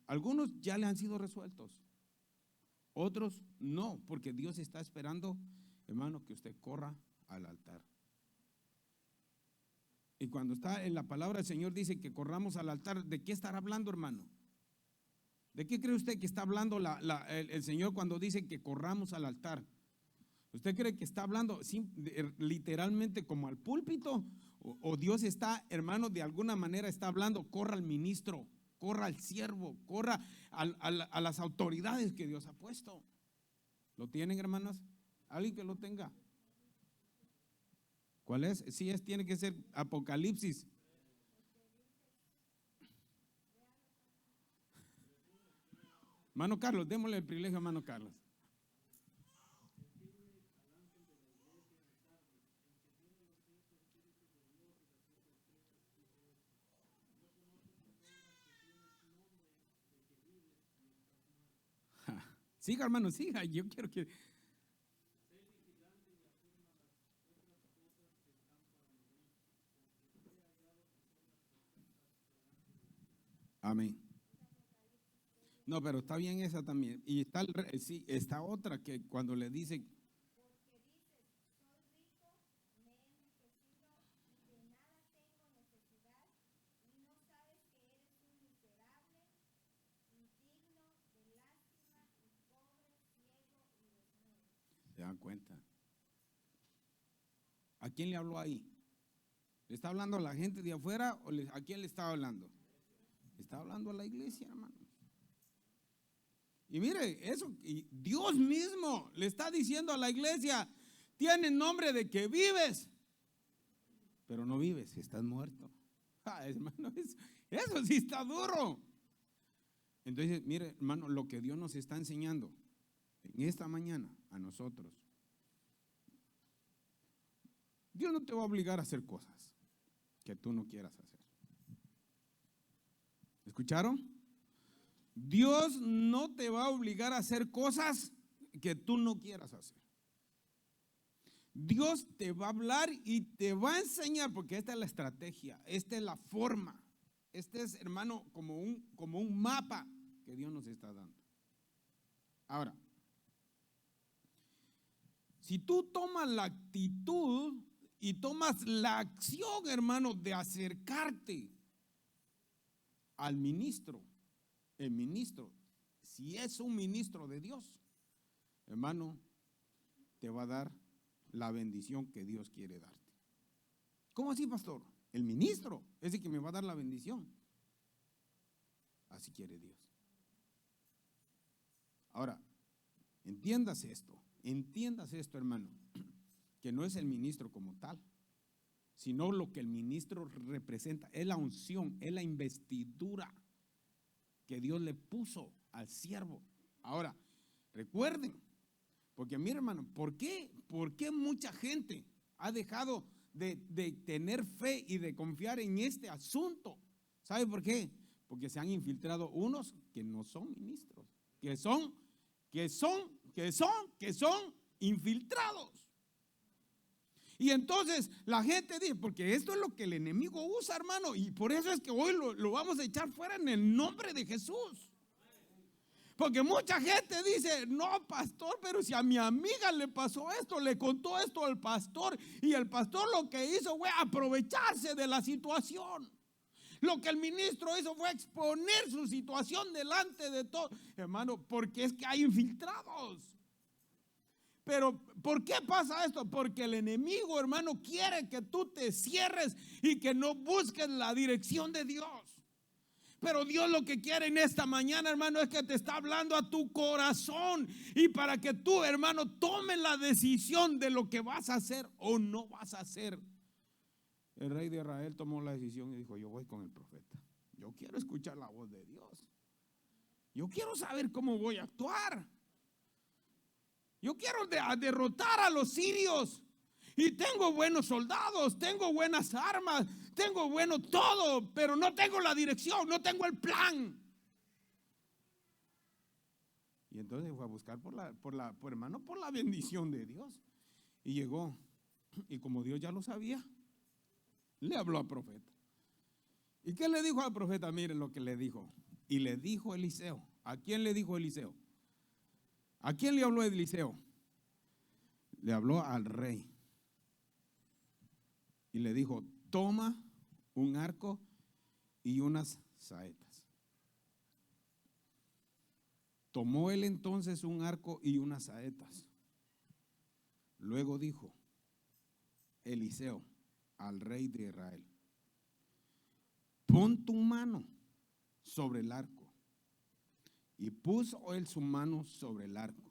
algunos ya le han sido resueltos, otros no, porque Dios está esperando, hermano, que usted corra al altar. Y cuando está en la palabra del Señor dice que corramos al altar, ¿de qué estará hablando, hermano? ¿De qué cree usted que está hablando el Señor cuando dice que corramos al altar? ¿Usted cree que está hablando literalmente como al púlpito? ¿O Dios está, hermano, de alguna manera está hablando, corra al ministro, corra al siervo, corra a las autoridades que Dios ha puesto? ¿Lo tienen, hermanos? ¿Alguien que lo tenga? ¿Cuál es? Sí, tiene que ser Apocalipsis. Mano Carlos, démosle el privilegio a Mano Carlos. Siga, hermano, siga. Yo quiero que... Amén. No, pero está bien esa también. Y está otra que cuando le dice... ¿Se dan cuenta? ¿A quién le habló ahí? ¿Le está hablando a la gente de afuera o a quién le estaba hablando? Está hablando a la iglesia, hermano. Y mire, y Dios mismo le está diciendo a la iglesia, tiene nombre de que vives, pero no vives, estás muerto. Hermano, eso sí está duro. Entonces, mire, hermano, lo que Dios nos está enseñando en esta mañana a nosotros. Dios no te va a obligar a hacer cosas que tú no quieras hacer. ¿Escucharon? Dios no te va a obligar a hacer cosas que tú no quieras hacer. Dios te va a hablar y te va a enseñar, porque esta es la estrategia, esta es la forma, este es, hermano, como un mapa que Dios nos está dando. Ahora, si tú tomas la actitud y tomas la acción, hermano, de acercarte al ministro, el ministro, si es un ministro de Dios, hermano, te va a dar la bendición que Dios quiere darte. ¿Cómo así, pastor? El ministro es el que me va a dar la bendición. Así quiere Dios. Ahora, entiéndase esto, hermano, que no es el ministro como tal, sino lo que el ministro representa, es la unción, es la investidura que Dios le puso al siervo. Ahora, recuerden, Porque mira, hermano, ¿por qué mucha gente ha dejado de tener fe y de confiar en este asunto? ¿Sabe por qué? Porque se han infiltrado unos que no son ministros, que son infiltrados. Y entonces la gente dice, porque esto es lo que el enemigo usa, hermano, y por eso es que hoy lo vamos a echar fuera en el nombre de Jesús. Porque mucha gente dice, no, pastor, pero si a mi amiga le pasó esto, le contó esto al pastor, y el pastor lo que hizo fue aprovecharse de la situación. Lo que el ministro hizo fue exponer su situación delante de todos. Hermano, porque es que hay infiltrados. Pero ¿por qué pasa esto? Porque el enemigo, hermano, quiere que tú te cierres y que no busques la dirección de Dios. Pero Dios lo que quiere en esta mañana, hermano, es que te está hablando a tu corazón, y para que tú, hermano, tomes la decisión de lo que vas a hacer o no vas a hacer. El rey de Israel tomó la decisión y dijo, yo voy con el profeta. Yo quiero escuchar la voz de Dios. Yo quiero saber cómo voy a actuar. Yo quiero derrotar a los sirios. Y tengo buenos soldados, tengo buenas armas, tengo bueno todo, pero no tengo la dirección, no tengo el plan. Y entonces fue a buscar por la bendición de Dios. Y llegó, y como Dios ya lo sabía, le habló al profeta. ¿Y qué le dijo al profeta? Miren lo que le dijo. Y le dijo Eliseo. ¿A quién le dijo Eliseo? ¿A quién le habló Eliseo? Le habló al rey. Y le dijo, toma un arco y unas saetas. Tomó él entonces un arco y unas saetas. Luego dijo Eliseo al rey de Israel, pon tu mano sobre el arco. Y puso él su mano sobre el arco.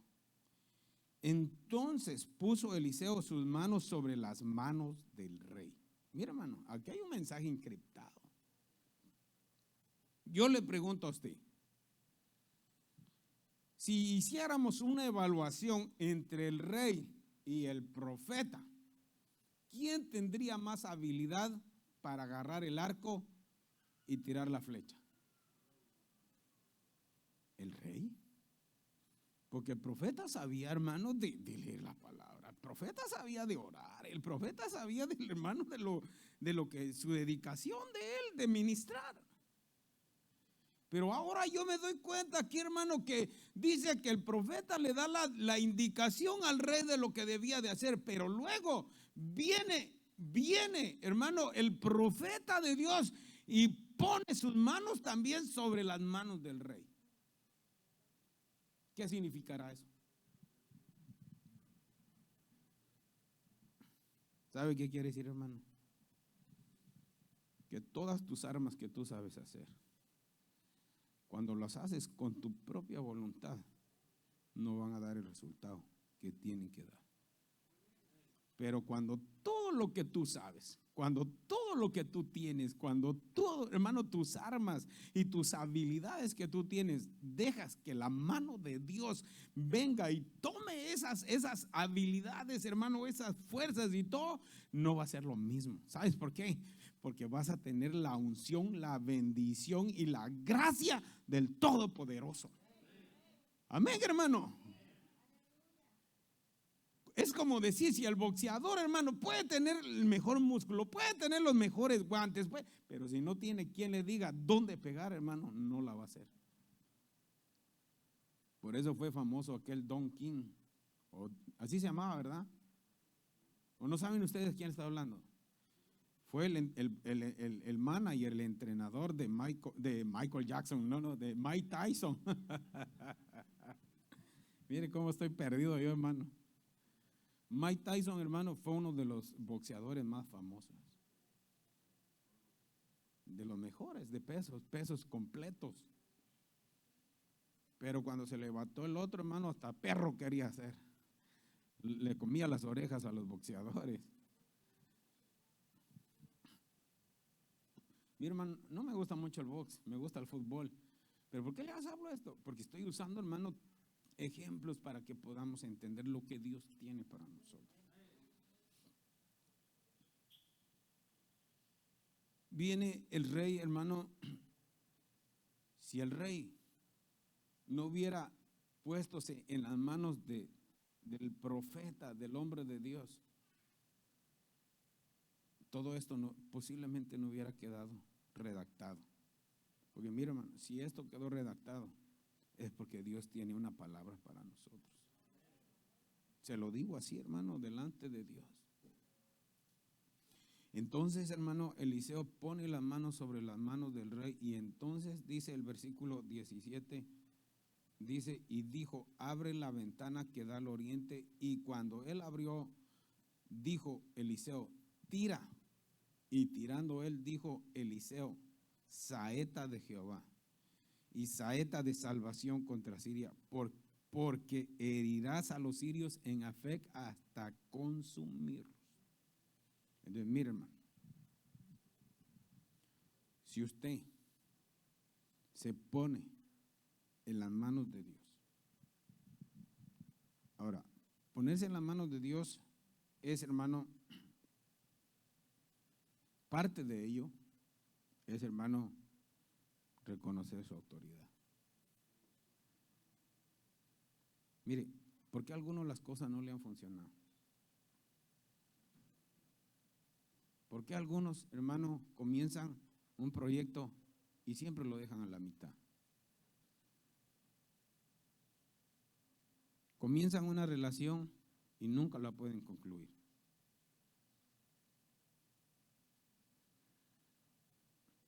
Entonces puso Eliseo sus manos sobre las manos del rey. Mira, hermano, aquí hay un mensaje encriptado. Yo le pregunto a usted, si hiciéramos una evaluación entre el rey y el profeta, ¿quién tendría más habilidad para agarrar el arco y tirar la flecha? ¿El rey? Porque el profeta sabía, hermano, de leer la palabra. El profeta sabía de orar. El profeta sabía, hermano, de lo que su dedicación de él, de ministrar. Pero ahora yo me doy cuenta aquí, hermano, que dice que el profeta le da la indicación al rey de lo que debía de hacer. Pero luego viene, hermano, el profeta de Dios y pone sus manos también sobre las manos del rey. ¿Qué significará eso? ¿Sabe qué quiere decir, hermano? Que todas tus armas que tú sabes hacer, cuando las haces con tu propia voluntad, no van a dar el resultado que tienen que dar. Pero cuando todo lo que tú sabes, cuando todo lo que tú tienes, cuando todo, hermano, tus armas y tus habilidades que tú tienes, dejas que la mano de Dios venga y tome esas habilidades, hermano, esas fuerzas y todo, no va a ser lo mismo. ¿Sabes por qué? Porque vas a tener la unción, la bendición y la gracia del Todopoderoso. Amén, hermano. Es como decir, si el boxeador, hermano, puede tener el mejor músculo, puede tener los mejores guantes, pero si no tiene quien le diga dónde pegar, hermano, no la va a hacer. Por eso fue famoso aquel Don King, así se llamaba, ¿verdad? ¿O no saben ustedes quién está hablando? Fue el manager, el entrenador de Michael Jackson, de Mike Tyson. Mire cómo estoy perdido yo, hermano. Mike Tyson, hermano, fue uno de los boxeadores más famosos, de los mejores, de pesos completos. Pero cuando se levantó el otro, hermano, hasta perro quería hacer. Le comía las orejas a los boxeadores. Mi hermano, no me gusta mucho el box, me gusta el fútbol. ¿Pero por qué les hablo esto? Porque estoy usando, hermano, ejemplos para que podamos entender lo que Dios tiene para nosotros. Viene el rey, hermano. Si el rey no hubiera puestose en las manos del profeta, del hombre de Dios, todo esto posiblemente no hubiera quedado redactado. Porque mira, hermano, si esto quedó redactado, es porque Dios tiene una palabra para nosotros. Se lo digo así, hermano, delante de Dios. Entonces, hermano, Eliseo pone las manos sobre las manos del rey, y entonces dice el versículo 17, dice, y dijo, abre la ventana que da al oriente, y cuando él abrió, dijo Eliseo, tira, y tirando él, dijo Eliseo, saeta de Jehová y saeta de salvación contra Siria, porque herirás a los sirios en Afec hasta consumirlos. Entonces, mire, hermano, si usted se pone en las manos de Dios, ahora, ponerse en las manos de Dios es, hermano, parte de ello es, hermano, reconocer su autoridad. Mire, ¿por qué a algunos las cosas no le han funcionado? ¿Por qué algunos, hermanos, comienzan un proyecto y siempre lo dejan a la mitad? Comienzan una relación y nunca la pueden concluir.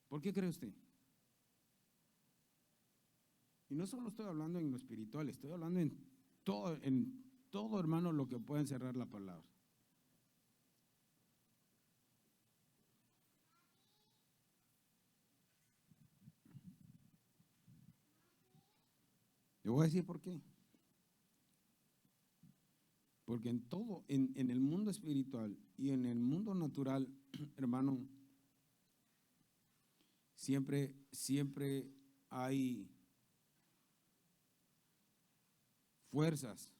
¿Por qué cree usted? Y no solo estoy hablando en lo espiritual, estoy hablando en todo, hermano, lo que puede encerrar la palabra. Le voy a decir por qué. Porque en todo, en el mundo espiritual y en el mundo natural, hermano, siempre hay fuerzas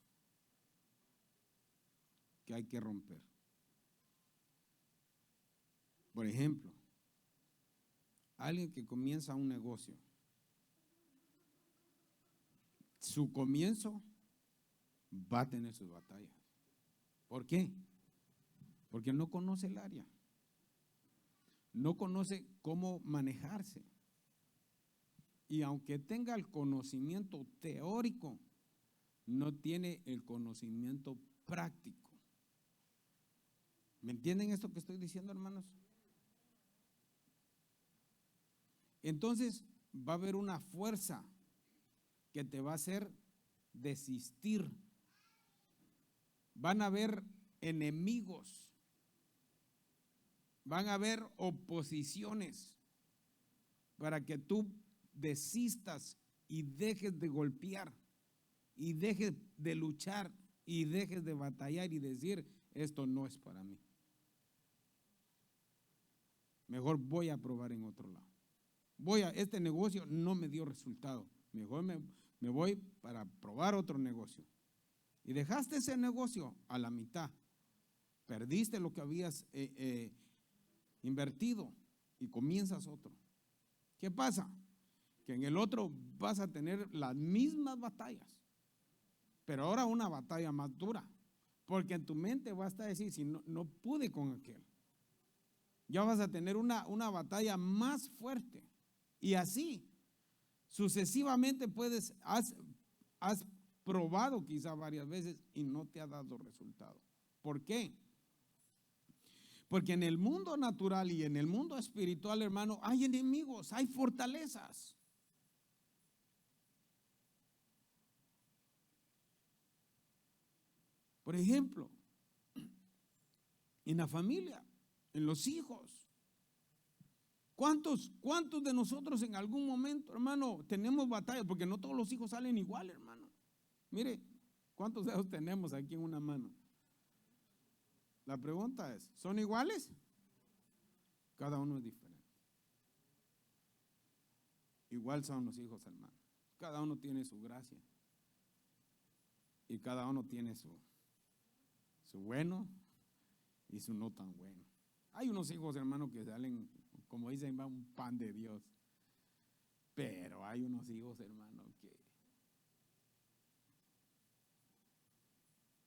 que hay que romper. Por ejemplo, alguien que comienza un negocio, su comienzo va a tener sus batallas. ¿Por qué? Porque no conoce el área, no conoce cómo manejarse. Y aunque tenga el conocimiento teórico, no tiene el conocimiento práctico. ¿Me entienden esto que estoy diciendo, hermanos? Entonces va a haber una fuerza que te va a hacer desistir. Van a haber enemigos, van a haber oposiciones para que tú desistas y dejes de golpear y dejes de luchar y dejes de batallar y decir, esto no es para mí. Mejor voy a probar en otro lado. Este negocio no me dio resultado. Mejor me voy para probar otro negocio. Y dejaste ese negocio a la mitad. Perdiste lo que habías invertido y comienzas otro. ¿Qué pasa? Que en el otro vas a tener las mismas batallas, pero ahora una batalla más dura, porque en tu mente vas a decir, si no pude con aquel, ya vas a tener una batalla más fuerte. Y así, sucesivamente has probado quizá varias veces y no te ha dado resultado. ¿Por qué? Porque en el mundo natural y en el mundo espiritual, hermano, hay enemigos, hay fortalezas. Por ejemplo, en la familia, en los hijos. ¿Cuántos de nosotros en algún momento, hermano, tenemos batallas? Porque no todos los hijos salen igual, hermano. Mire, ¿cuántos dedos tenemos aquí en una mano? La pregunta es, ¿son iguales? Cada uno es diferente. Igual son los hijos, hermano. Cada uno tiene su gracia. Y cada uno tiene su bueno y su no tan bueno. Hay unos hijos, hermano, que salen, como dicen, va un pan de Dios. Pero hay unos hijos, hermano,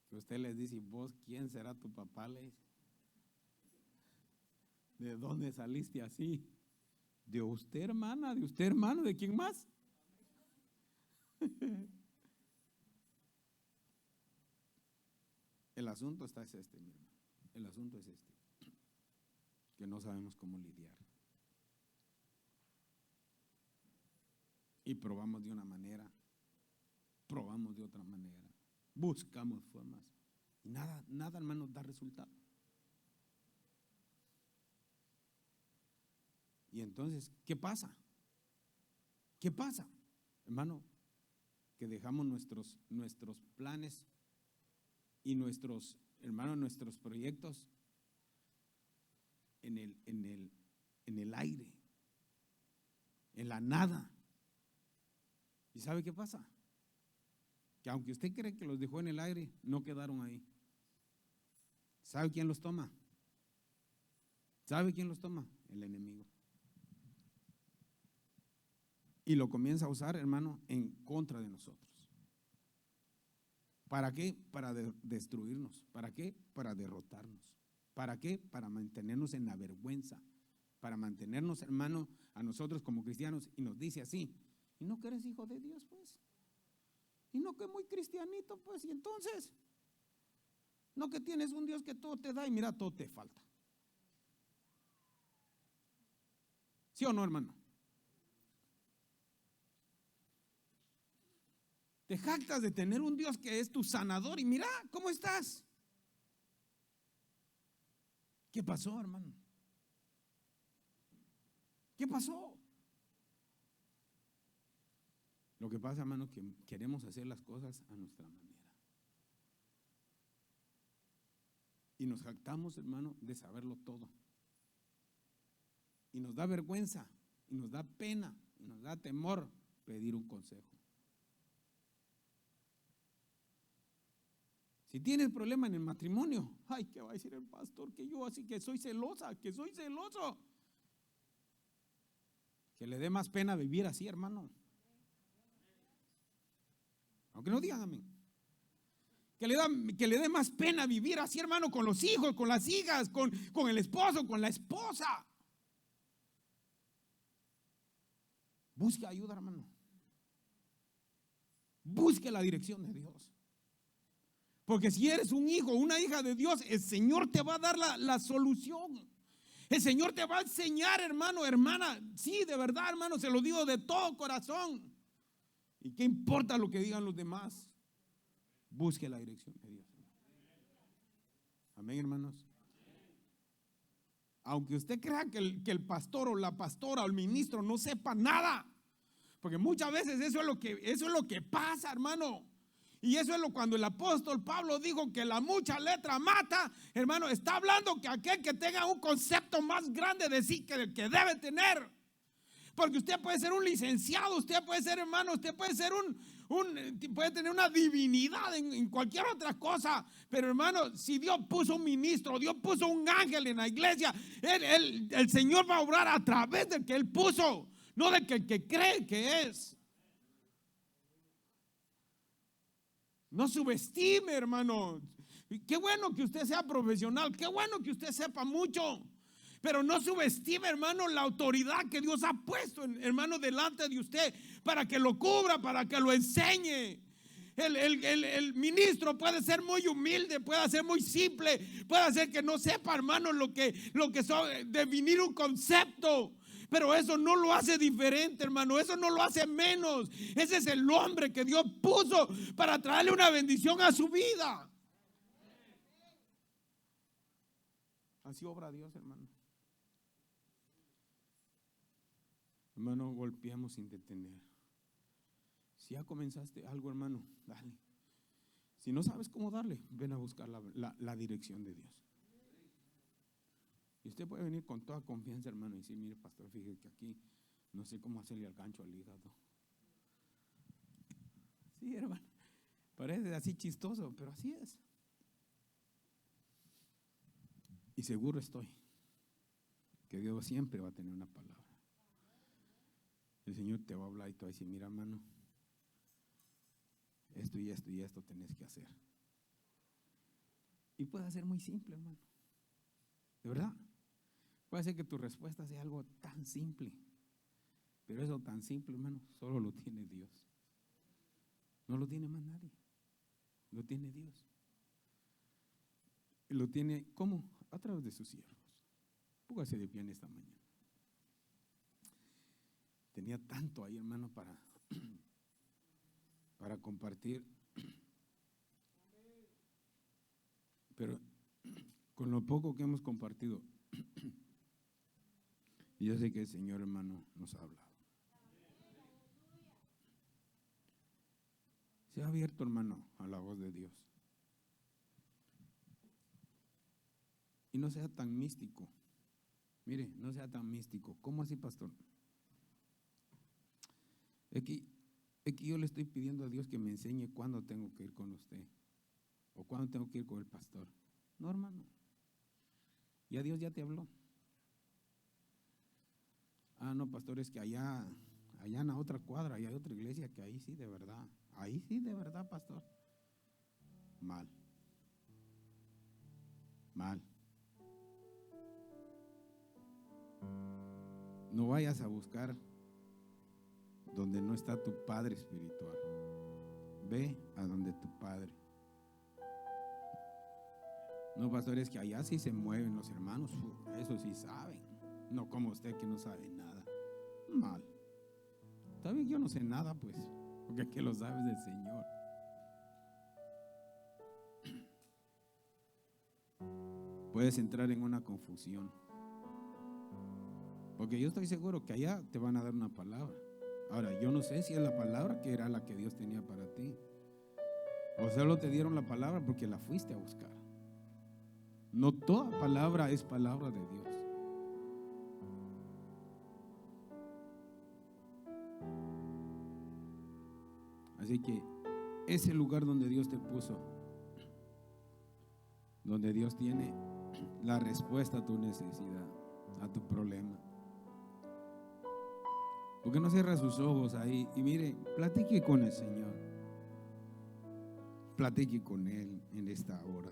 que usted les dice, ¿vos quién será tu papá? Le dice, ¿de dónde saliste así? ¿De usted, hermana? ¿De usted, hermano? ¿De quién más? El asunto es este, mi hermano. El asunto es este, que no sabemos cómo lidiar. Y probamos de una manera, probamos de otra manera, buscamos formas. Y nada, hermano, da resultado. Y entonces, ¿qué pasa? ¿Qué pasa? Hermano, que dejamos nuestros planes y nuestros proyectos en el aire, en la nada. ¿Y sabe qué pasa? Que aunque usted cree que los dejó en el aire, no quedaron ahí. ¿Sabe quién los toma? ¿Sabe quién los toma? El enemigo. Y lo comienza a usar, hermano, en contra de nosotros. ¿Para qué? Para destruirnos. ¿Para qué? Para derrotarnos. ¿Para qué? Para mantenernos en la vergüenza. Para mantenernos, hermano, a nosotros como cristianos. Y nos dice así, ¿y no que eres hijo de Dios, pues? ¿Y no que muy cristianito, pues? Y entonces, ¿no que tienes un Dios que todo te da y mira, todo te falta? ¿Sí o no, hermano? Te jactas de tener un Dios que es tu sanador y mira cómo estás. ¿Qué pasó, hermano? ¿Qué pasó? Lo que pasa, hermano, es que queremos hacer las cosas a nuestra manera. Y nos jactamos, hermano, de saberlo todo. Y nos da vergüenza, y nos da pena, y nos da temor pedir un consejo. Si tienes problema en el matrimonio, ay, ¿qué va a decir el pastor? Que yo así que soy celosa, que soy celoso. Que le dé más pena vivir así, hermano. Aunque no digan amén. Que le dé más pena vivir así, hermano, con los hijos, con las hijas, con el esposo, con la esposa. Busque ayuda, hermano. Busque la dirección de Dios. Porque si eres un hijo o una hija de Dios, el Señor te va a dar la solución. El Señor te va a enseñar, hermano, hermana. Sí, de verdad, hermano, se lo digo de todo corazón. ¿Y qué importa lo que digan los demás? Busque la dirección de Dios. Amén, hermanos. Aunque usted crea que el pastor o la pastora o el ministro no sepa nada, porque muchas veces eso es lo que pasa, hermano. Y eso es cuando el apóstol Pablo dijo que la mucha letra mata, hermano, está hablando que aquel que tenga un concepto más grande de sí que el que debe tener. Porque usted puede ser un licenciado, usted puede ser, hermano, usted puede ser puede tener una divinidad en cualquier otra cosa. Pero, hermano, si Dios puso un ministro, Dios puso un ángel en la iglesia, el Señor va a obrar a través del que Él puso, no del que cree que es. No subestime, hermano. Qué bueno que usted sea profesional, qué bueno que usted sepa mucho, pero no subestime, hermano, la autoridad que Dios ha puesto, hermano, delante de usted para que lo cubra, para que lo enseñe. El ministro puede ser muy humilde, puede ser muy simple, puede ser que no sepa, hermano, lo que son, definir un concepto. Pero eso no lo hace diferente, hermano. Eso no lo hace menos. Ese es el hombre que Dios puso para traerle una bendición a su vida. Así obra Dios, hermano. Hermano, golpeamos sin detener. Si ya comenzaste algo, hermano, dale. Si no sabes cómo darle, ven a buscar la dirección de Dios. Y usted puede venir con toda confianza, hermano, y decir, mire, pastor, fíjese que aquí no sé cómo hacerle al gancho al hígado. Sí, hermano. Parece así chistoso, pero así es. Y seguro estoy que Dios siempre va a tener una palabra. El Señor te va a hablar y te va a decir, mira, hermano, esto y esto y esto tenés que hacer. Y puede ser muy simple, hermano. De verdad. Puede ser que tu respuesta sea algo tan simple. Pero eso tan simple, hermano, solo lo tiene Dios. No lo tiene más nadie. Lo tiene Dios. Y lo tiene, ¿cómo? A través de sus siervos. Póngase de pie en esta mañana. Tenía tanto ahí, hermano, para compartir. Pero con lo poco que hemos compartido, yo sé que el Señor, hermano, nos ha hablado. Se ha abierto, hermano, a la voz de Dios. Y no sea tan místico. Mire, no sea tan místico. ¿Cómo así, pastor? Es que yo le estoy pidiendo a Dios que me enseñe cuándo tengo que ir con usted o cuándo tengo que ir con el pastor. No, hermano. Ya Dios ya te habló. Ah, no, pastor, es que allá en la otra cuadra, allá hay otra iglesia que ahí sí, de verdad. Ahí sí, de verdad, pastor. Mal. No vayas a buscar donde no está tu padre espiritual. Ve a donde tu padre. No, pastor, es que allá sí se mueven los hermanos. Eso sí saben. No como usted que no sabe nada. Mal. Está bien que yo no sé nada, pues, porque aquí lo sabes del Señor. Puedes entrar en una confusión. Porque yo estoy seguro que allá te van a dar una palabra. Ahora, yo no sé si es la palabra que era la que Dios tenía para ti. O solo te dieron la palabra porque la fuiste a buscar. No toda palabra es palabra de Dios. Así que ese lugar donde Dios te puso, donde Dios tiene la respuesta a tu necesidad, a tu problema. ¿Por qué no cierra sus ojos ahí y mire, platique con el Señor? Platique con Él en esta hora.